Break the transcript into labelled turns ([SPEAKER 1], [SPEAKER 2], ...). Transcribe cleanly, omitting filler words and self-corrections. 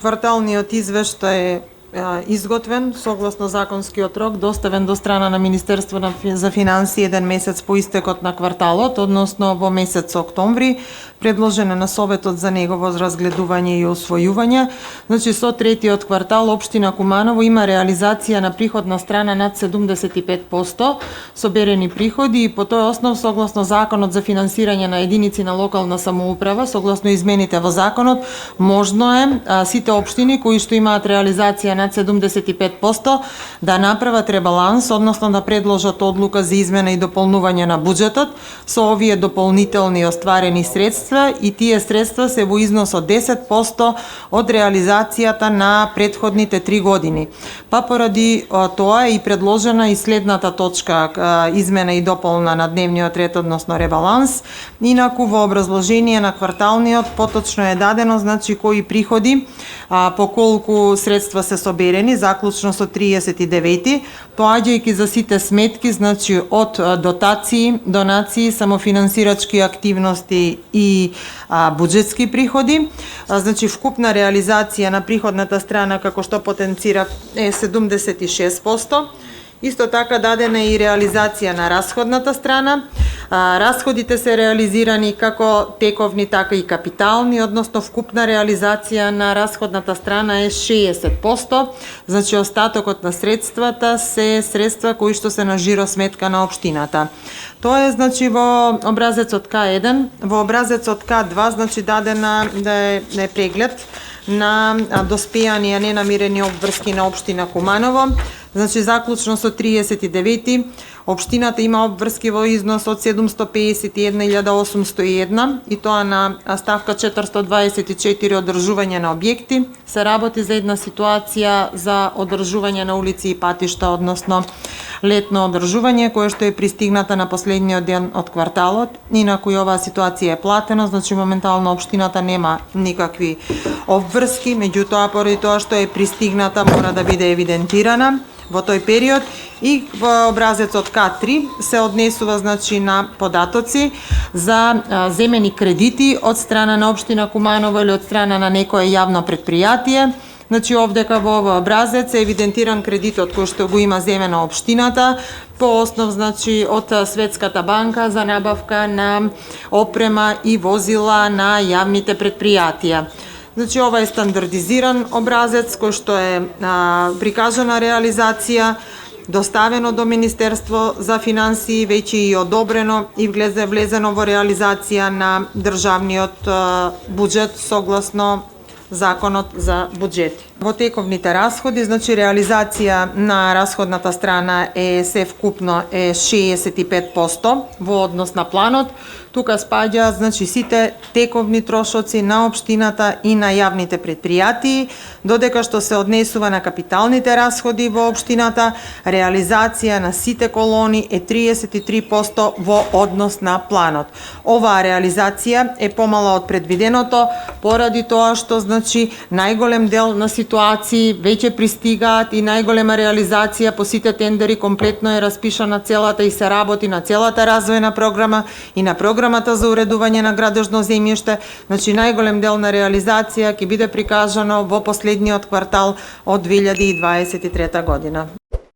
[SPEAKER 1] Кварталниот извештај е изготвен согласно законскиот рок, доставен до страна на Министерство за финансии еден месец по истекот на кварталот, односно во месец октомври, предложен е на Советот за негово разгледување и усвојување. Значи, со третиот квартал општина Куманово има реализација на приходна страна над 75% соберени приходи и по тој основ, согласно Законот за финансирање на единици на локална самоуправа, согласно измените во законот, можно е сите општини кои што имаат реализација над 75% да направат ребаланс, односно да предложат одлука за измена и дополнување на буџетот со овие дополнителни остварени средства, и тие средства се во износ од 10% од реализацијата на претходните 3 години. Па поради тоа е и предложена и следната точка измена и дополна на дневниот ред, односно ребаланс. Инаку во образложение на кварталниот поточно е дадено, значи, кои приходи по колку средства се соберени, заклучно со 39-ти, поаѓајќи за сите сметки, значи од дотации, донации, самофинансирачки активности и буџетски приходи. Значи, вкупна реализација на приходната страна, како што потенцира, е 76%. Исто така дадена е и реализација на расходната страна. Расходите се реализирани како тековни, така и капитални, односно вкупна реализација на расходната страна е 60%. Значи, остатокот на средствата се средства кои што се на жиро сметка на општината. Тоа е, значи, во образецот К1. Во образецот К2, значи, дадена е преглед на доспејани, а ненамирени обврски на општина Куманово. Значи, заклучно со 39-ти, општината има обврски во износ од 751.801 и тоа на ставка 424 одржување на објекти. Се работи за една ситуација за одржување на улици и патишта, односно летно одржување, кое што е пристигната на последниот ден од кварталот. Инаку и оваа ситуација е платена, значи моментално општината нема никакви обврски, меѓутоа поради тоа што е пристигната мора да биде евидентирана во тој период. И во образецот К3 се однесува, значи, на податоци за земени кредити од страна на општина Куманово или од страна на некое јавно предпријатие. Значи, овдека во овој образец е евидентиран кредитот кој што го има земено општината по основ, значи, од Светската банка за набавка на опрема и возила на јавните предпријатија. Значи, ова е стандардизиран образец кој што е прикажана реализација, доставено до Министерство за финансии, веќе и одобрено и влезено во реализација на државниот буџет согласно Законот за буџети. Во тековните расходи, значи, реализација на расходната страна е се вкупно е 65% во однос на планот. Тука спаѓа, значи, сите тековни трошоци на општината и на јавните предпријатии, додека што се однесува на капиталните расходи во општината, реализација на сите колони е 33% во однос на планот. Оваа реализација е помала од предвиденото поради тоа што, значи, најголем дел на ситуации веќе пристигаат и најголема реализација по сите тендери комплетно е распишана целата и се работи на целата развојна програма и на програмата за уредување на градежно земјиште. Значи, најголем дел на реализација ќе биде прикажано во последниот квартал од 2023 година.